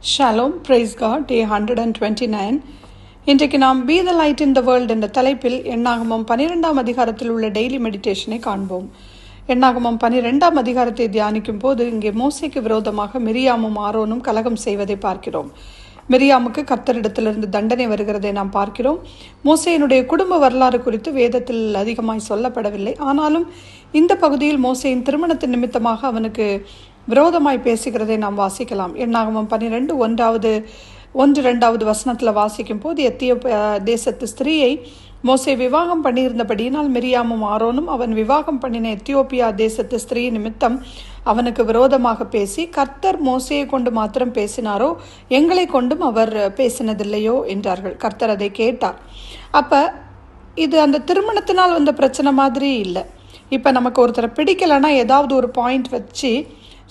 Shalom, price God. டே 129. இன்றைக்கு நாம் be the light in the world என்ற தலைப்பில் எண்ணாகமம் 12ஆம் அதிகாரத்தில் உள்ள டெய்லி மெடிடேஷனை காண்போம். எண்ணாகமம் 12ஆம் அதிகாரத்தை தியானிக்கும் போது இங்கே மோசேக்கு விரோதமாக மிரியாமும் ஆரோனும் கலகம் செய்வதை பார்க்கிறோம். மிரியாமுக்கு கர்த்தரிடத்திலிருந்து தண்டனை வருகிறதை நாம் பார்க்கிறோம். மோசேயினுடைய குடும்ப வரலாறு குறித்து வேதத்தில் அதிகமாய் சொல்லப்படவில்லை. ஆனாலும் இந்த பகுதியில் மோசேயின் திருமணத்தின் நிமித்தமாக அவனுக்கு விரோதமாய் பேசுகிறதை நாம் வாசிக்கலாம். எண்ணாகமம் 12 1-2 வசனத்தில் வாசிக்கும் போது எத்தியோப்பியா தேசத்து ஸ்திரீயை மோசே விவாகம் பண்ணியிருந்தபடியினால் மிரியாமும் ஆரோனும் அவன் விவாகம் பண்ணின எத்தியோப்பியா தேசத்து ஸ்திரீ நிமித்தம் அவனுக்கு விரோதமாக பேசி, கர்த்தர் மோசையை கொண்டு மாத்திரம் பேசினாரோ, எங்களை கொண்டும் அவர் பேசினதில்லையோ என்றார்கள். கர்த்தர் அதை கேட்டார். அப்போ இது அந்த திருமணத்தினால் வந்த பிரச்சனை மாதிரி இல்லை. இப்போ நமக்கு ஒருத்தரை பிடிக்கலைன்னா ஏதாவது ஒரு பாயிண்ட் வச்சு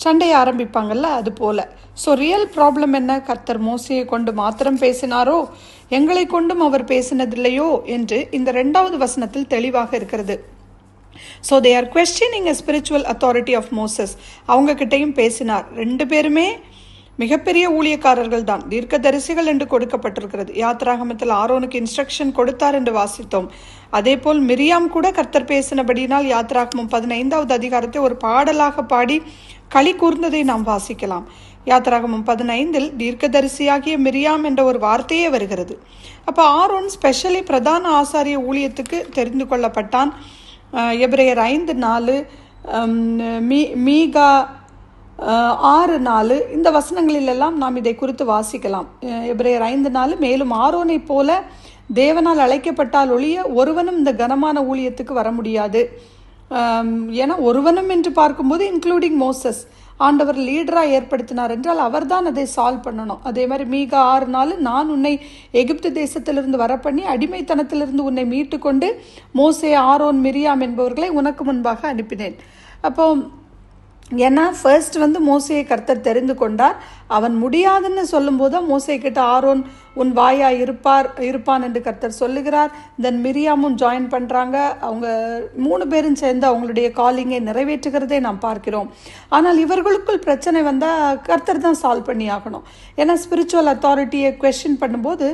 சண்டையை ஆரம்பிப்பாங்கல்ல, அது போல. ஸோ ரியல் ப்ராப்ளம் என்ன? கர்த்தர் மோசையை கொண்டு மாத்திரம் பேசினாரோ, எங்களை கொண்டும் அவர் பேசினதில்லையோ என்று இந்த 2வது வசனத்தில் தெளிவாக இருக்கிறது. So they are questioning a spiritual authority of Moses. அவங்க கிட்டையும் பேசினார். 2 பேருமே மிகப்பெரிய ஊழியக்காரர்கள் தான், தீர்க்கதரிசிகள் என்று கொடுக்கப்பட்டிருக்கிறது. யாத்ராகமத்தில் ஆரோனுக்கு இன்ஸ்ட்ரக்ஷன் கொடுத்தார் என்று வாசித்தோம். அதே போல் மிரியாம் கூட கர்த்தர் பேசினபடினால் யாத்ராகமம் 15வது அதிகாரத்தை ஒரு பாடலாக பாடி களி கூர்ந்ததை நாம் வாசிக்கலாம். யாத்ராகமம் 15இல் தீர்க்கதரிசியாகிய மிரியாம் என்ற ஒரு வார்த்தையே வருகிறது. அப்போ ஆரோன் ஸ்பெஷலி பிரதான ஆசாரிய ஊழியத்துக்கு தெரிந்து கொள்ளப்பட்டான். எபிரேயர் 5:4, மீகா 6:4 இந்த வசனங்களிலெல்லாம் நாம் இதை குறித்து வாசிக்கலாம். எபிரேயர் 5:4, மேலும் ஆரோனை போல தேவனால் அழைக்கப்பட்டால் ஒழிய ஒருவனும் இந்த கனமான ஊழியத்துக்கு வர முடியாது. ஏன்னா ஒருவனும் என்று பார்க்கும்போது இன்க்ளூடிங் மோசஸ் ஆண்டவர் லீடராக ஏற்படுத்தினார் என்றால் அவர் தான் அதை சால்வ் பண்ணணும். அதே மாதிரி மீகா 6:4, நான் உன்னை எகிப்து தேசத்திலிருந்து வரப்பண்ணி அடிமைத்தனத்திலிருந்து உன்னை மீட்டு கொண்டு மோசே, ஆரோன், மிரியாம் என்பவர்களை உனக்கு முன்பாக அனுப்பினேன். அப்போ ஏன்னா ஃபர்ஸ்ட் மோசையை கர்த்தர் தெரிந்து கொண்டார். அவன் முடியாதுன்னு சொல்லும்போது மோசே கிட்ட ஆரோன் உன் வாயா இருப்பான் என்று கர்த்தர் சொல்லுகிறார். தென் மிரியாமும் ஜாயின் பண்ணுறாங்க. அவங்க 3 பேரும் சேர்ந்து அவங்களுடைய காலிங்கை நிறைவேற்றுகிறதை நாம் பார்க்கிறோம். ஆனால் இவர்களுக்குள் பிரச்சனை வந்தால் கர்த்தர் தான் சால்வ் பண்ணி ஆகணும். ஏன்னா ஸ்பிரிச்சுவல் அத்தாரிட்டியை குவெஸ்டின் பண்ணும்போது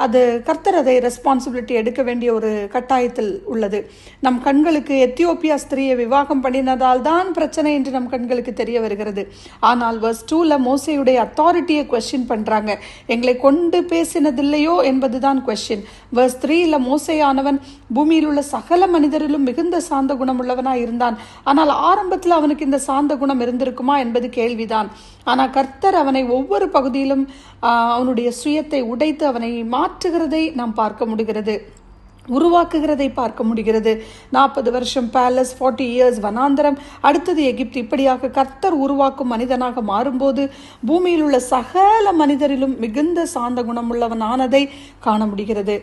அது கர்த்தர் அதை ரெஸ்பான்சிபிலிட்டி எடுக்க வேண்டிய ஒரு கட்டாயத்தில் உள்ளது. நம் கண்களுக்கு எத்தியோப்பியா ஸ்திரீயை விவாகம் பண்ணினதால் தான் பிரச்சனை என்று நம் கண்களுக்கு தெரிய வருகிறது. ஆனால் verse 2ல மோசையுடைய அத்தாரிட்டியை குவெஸ்டின் பண்ணுறாங்க. எங்களை கொண்டு பேசினதில்லையோ என்பதுதான் குவெஸ்டின். verse 3ல மோசையானவன் பூமியில் உள்ள சகல மனிதரிலும் மிகுந்த சாந்த குணம் உள்ளவனாக இருந்தான். ஆனால் ஆரம்பத்தில் அவனுக்கு இந்த சாந்த குணம் இருந்திருக்குமா என்பது கேள்விதான். ஆனால் கர்த்தர் அவனை ஒவ்வொரு பகுதியிலும் அவனுடைய சுயத்தை உடைத்து அவனை மாற்றுகிறதை நாம் பார்க்க முடிகிறது, உருவாக்குகிறதை பார்க்க முடிகிறது. 40 வருஷம் பேலஸ், 40 years வனாந்தரம், அடுத்தது எகிப்து. இப்படியாக கர்த்தர் உருவாக்கும் மனிதனாக மாறும்போது பூமியில் உள்ள சகல மனிதரிலும் மிகுந்த சாந்த குணமுள்ளவனானதை காண முடிகிறது.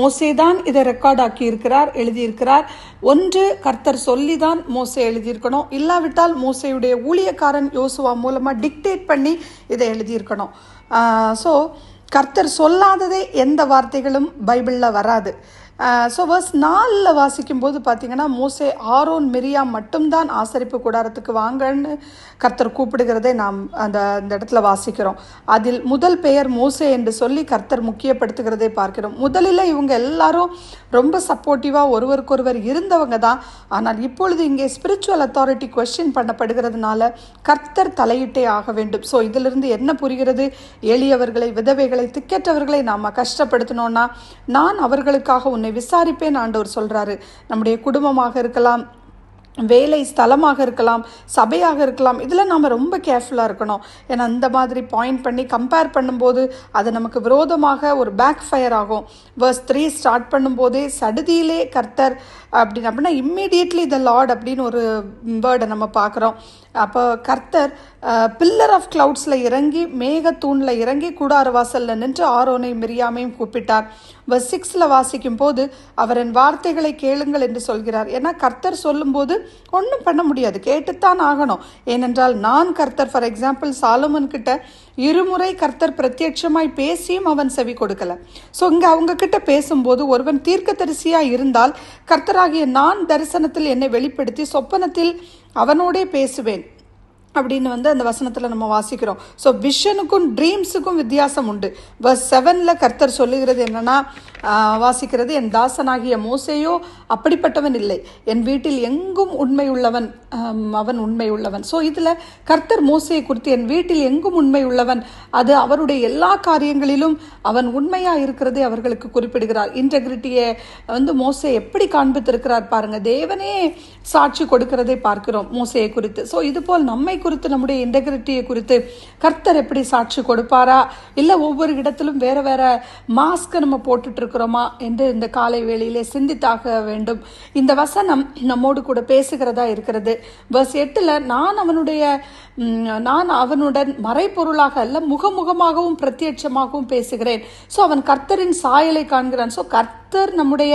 மோசேதான் இதை ரெக்கார்ட் ஆக்கி இருக்கிறார், எழுதியிருக்கிறார். ஒன்று கர்த்தர் சொல்லிதான் மோசே எழுதியிருக்கணும், இல்லாவிட்டால் மோசேயுடைய ஊழியக்காரன் யோசுவா மூலமாக டிக்டேட் பண்ணி இதை எழுதியிருக்கணும். ஸோ கர்த்தர் சொல்லாததே எந்த வார்த்தைகளும் பைபிளில் வராது. ஸோ verse 4ல் வாசிக்கும்போது பார்த்தீங்கன்னா மோசே, ஆரோன், மிரியாம் மட்டும்தான் ஆசரிப்பு கூடாரத்துக்கு வாங்கன்னு கர்த்தர் கூப்பிடுகிறதை நாம் அந்த இடத்துல வாசிக்கிறோம். அதில் முதல் பெயர் மோசே என்று சொல்லி கர்த்தர் முக்கியப்படுத்துகிறதை பார்க்கிறோம். முதலில் இவங்க எல்லாரும் ரொம்ப சப்போர்ட்டிவாக ஒருவருக்கொருவர் இருந்தவங்க தான். ஆனால் இப்பொழுது இங்கே ஸ்பிரிச்சுவல் அத்தாரிட்டி குவெஸ்டின் பண்ணப்படுகிறதுனால கர்த்தர் தலையிட்டே ஆக வேண்டும். ஸோ இதிலிருந்து என்ன புரிகிறது? எளியவர்களை, விதவைகளை, திக்கற்றவர்களை நாம் கஷ்டப்படுத்தணும்னா நான் அவர்களுக்காக உன்னை விசாரிப்பேன் ஆண்டவர் சொல்றாரு. நம்முடைய குடும்பமாக இருக்கலாம், வேலை ஸ்தலமாக இருக்கலாம், சபையாக இருக்கலாம், இதில் நாம் ரொம்ப கேர்ஃபுல்லாக இருக்கணும். ஏன்னா இந்த மாதிரி பாயிண்ட் பண்ணி கம்பேர் பண்ணும்போது அது நமக்கு விரோதமாக ஒரு பேக் ஃபயர் ஆகும். verse 3 ஸ்டார்ட் பண்ணும்போதே சடுதியிலே கர்த்தர் அப்படின்னா இம்மீடியட்லி த லார்ட் அப்படின்னு ஒரு வேர்டை நம்ம பார்க்குறோம். அப்போ கர்த்தர் பில்லர் ஆஃப் கிளவுட்ஸில் இறங்கி, மேகத்தூணில் இறங்கி கூடார வாசலில் நின்று ஆரோனை மிரியாமையும் கூப்பிட்டார். verse 6ல் வாசிக்கும் போது அவர் என் வார்த்தைகளை கேளுங்கள் என்று சொல்கிறார். ஏன்னா கர்த்தர் சொல்லும்போது ஒன்றும் பண்ண முடியாது, கேட்டுத்தான் ஆகணும். ஏனென்றால் நான் கர்த்தர். ஃபார் எக்ஸாம்பிள் சாலமன் கிட்ட 2 முறை கர்த்தர் பிரத்யட்சமாய் பேசியும் அவன் செவி கொடுக்கல. ஸோ இங்கே அவங்க கிட்ட பேசும்போது ஒருவன் தீர்க்கதரிசியாக இருந்தால் கர்த்தராகிய நான் தரிசனத்தில் என்னை வெளிப்படுத்தி சொப்பனத்தில் அவனோடே பேசுவேன். அப்படின்னு அந்த வசனத்தில் நம்ம வாசிக்கிறோம். ஸோ விஷனுக்கும் ட்ரீம்ஸுக்கும் வித்தியாசம் உண்டு. verse 7 கர்த்தர் சொல்லுகிறது என்னன்னா, வாசிக்கிறது, என் தாசனாகிய மோசேயோ அப்படிப்பட்டவன் இல்லை, என் வீட்டில் எங்கும் உண்மை உள்ளவன், அவன் உண்மை உள்ளவன். ஸோ இதில் கர்த்தர் மோசையை குறித்து என் வீட்டில் எங்கும் உண்மை உள்ளவன், அது அவருடைய எல்லா காரியங்களிலும் அவன் உண்மையாக இருக்கிறதை அவர்களுக்கு குறிப்பிடுகிறார். இன்டெகிரிட்டியை மோசே எப்படி காண்பித்திருக்கிறார் பாருங்க. தேவனே சாட்சி கொடுக்கிறதை பார்க்கிறோம் மோசையை குறித்து. ஸோ இது போல் நம்மை குறித்து, நம்முடைய இன்டெகிரிட்டியை குறித்து கர்த்தர் எப்படி சாட்சி கொடுப்பாரா, இல்லை ஒவ்வொரு இடத்திலும் வேற வேற மாஸ்க் நம்ம போட்டுட்டு இருக்கிறோமா என்று இந்த காலை வேளையிலே சிந்தித்தாக வேண்டும். இந்த வசனம் நம்மோடு கூட பேசுகிறதா இருக்கிறது. verse 8 நான் அவனுடன் மறைப்பொருளாக அல்ல, முகமுகமாகவும் பிரத்யட்சமாகவும் பேசுகிறேன். ஸோ அவன் கர்த்தரின் சாயலை காண்கிறான். ஸோ கர்த்தர் நம்முடைய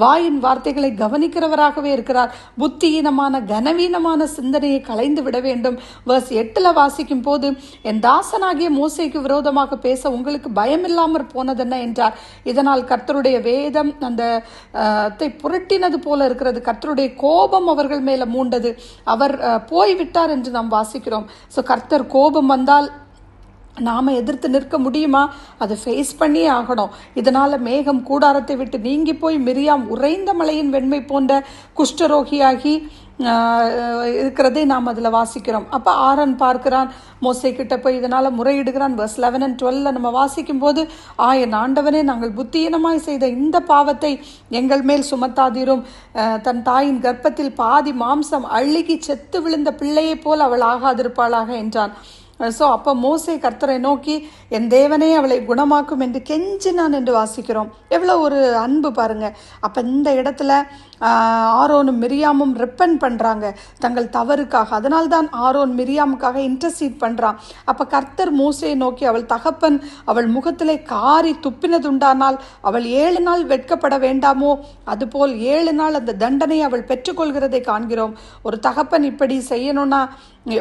வாயின் வார்த்தைகளை கவனிக்கிறவராகவே இருக்கிறார். புத்தியீனமான கனவீனமான சிந்தனையை களைந்து விட வேண்டும். verse 8 வாசிக்கும் போது, என் தாசனாகிய மோசேக்கு விரோதமாக பேச உங்களுக்கு பயமில்லாமற் போனதென்ன என்றார். இதனால் கர்த்தருடைய வேதம் அந்த புரட்டினது போல இருக்கிறது. கர்த்தருடைய கோபம் அவர்கள் மேல மூண்டது, அவர் போய்விட்டார் என்று நாம் வாசிக்கிறோம். ஸோ கர்த்தர் கோபம் வந்தால் நாம எதிர்த்து நிற்க முடியுமா? அதை ஃபேஸ் பண்ணியே ஆகணும். இதனால மேகம் கூடாரத்தை விட்டு நீங்கி போய் மிரியாம் உறைந்த மலையின் வெண்மை போன்ற குஷ்டரோகியாகி இருக்கிறதை நாம் அதில் வாசிக்கிறோம். அப்போ ஆரன் பார்க்கிறான், மோசே கிட்ட போய் இதனால முறையிடுகிறான். verse 11 and 12 நம்ம வாசிக்கும் போது, என் ஆண்டவனே, நாங்கள் புத்தியீனமாய் செய்த இந்த பாவத்தை எங்கள் மேல் சுமத்தாதீரும். தன் தாயின் கர்ப்பத்தில் பாதி மாம்சம் அழுகி செத்து விழுந்த பிள்ளையை போல் அவள் ஆகாதிருப்பாளாக என்றான். ஸோ அப்போ மோசே கர்த்தரை நோக்கி, என் தேவனே அவளை குணமாக்கும் என்று கெஞ்சினான் என்று வாசிக்கிறோம். எவ்வளோ ஒரு அன்பு பாருங்க. அப்போ இந்த இடத்துல ஆரோனும் மிரியாமும் ரெப்பன் பண்ணுறாங்க தங்கள் தவறுக்காக. அதனால்தான் ஆரோன் மிரியாமுக்காக இன்டர்சீட் பண்ணுறான். அப்போ கர்த்தர் மோசையை நோக்கி, அவள் தகப்பன் அவள் முகத்திலே காரி துப்பினதுண்டானால் அவள் 7 நாள் வெட்கப்பட வேண்டாமோ, அதுபோல் 7 நாள் அந்த தண்டனை அவள் பெற்றுக்கொள்கிறதை காண்கிறோம். ஒரு தகப்பன் இப்படி செய்யணும்னா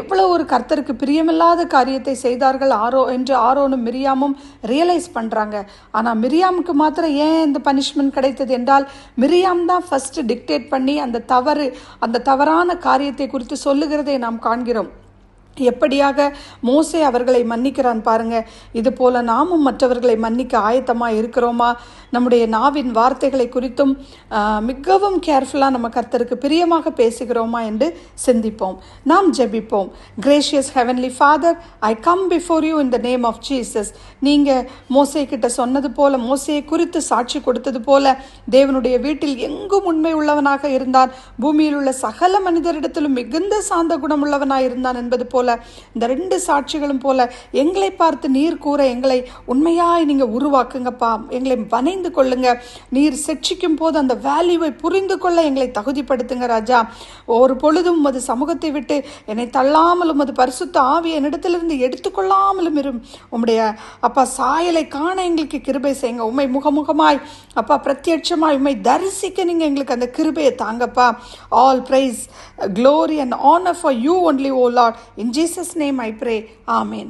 எவ்வளோ ஒரு கர்த்தருக்கு பிரியமில்லாத காரியத்தை செய்தார்கள் என்று ஆரோனும் மிரியாமும் ரியலைஸ் பண்ணுறாங்க. ஆனால் மிரியாமுக்கு மாத்திரம் ஏன் இந்த பனிஷ்மெண்ட் கிடைத்தது என்றால், மிரியாம் தான் ஃபர்ஸ்ட் டிக்டேட் பண்ணி அந்த தவறான காரியத்தை குறித்து சொல்லுகிறதை நாம் காண்கிறோம். எப்படியாக மோசே அவர்களை மன்னிக்கிறான் பாருங்க. இது போல நாமும் மற்றவர்களை மன்னிக்க ஆயத்தமாக இருக்கிறோமா? நம்முடைய நாவின் வார்த்தைகளை குறித்தும் மிகவும் கேர்ஃபுல்லாக நம்ம கர்த்தருக்கு பிரியமாக பேசுகிறோமா என்று சிந்திப்போம். நாம் ஜெபிப்போம். Gracious heavenly father, I come before you in the name of Jesus. நீங்கள் மோசே கிட்ட சொன்னது போல, மோசையை குறித்து சாட்சி கொடுத்தது போல, தேவனுடைய வீட்டில் எங்கும் உண்மை உள்ளவனாக இருந்தான், பூமியில் உள்ள சகல மனிதரிடத்திலும் மிகுந்த சாந்த குணம் உள்ளவனாக இருந்தான் என்பது போல, இந்த 2 சாட்சிகளும் போல எங்களை பார்த்து நீர் கூற எங்களை உண்மையாய் நீங்க உருவாக்குங்கப்பா. எங்களை வணைந்து கொள்ளுங்க. நீர் செட்சிக்கும் போது அந்த வேல்யூவை புரிந்து கொள்ள எங்களை தகுதிப்படுத்துங்க ராஜா. ஒரு பொழுதும் உமது சமூகத்தை விட்டு என்னை தள்ளாமலும் உமது பரிசுத்த ஆவியை என்னிடத்திலிருந்து எடுத்துக்கொள்ளாமலும் உம்முடைய அப்பா சாயலை காண எங்களுக்கு கிருபை செய்யுங்க. உம்மை முகமுகமாய் அப்பா பிரத்யட்சமாய் உம்மை தரிசிக்க நீங்க எங்களுக்கு அந்த கிருபையை தாங்கப்பா. All praise, glory and honor for you only, O Lord. In Jesus' name I pray. Amen.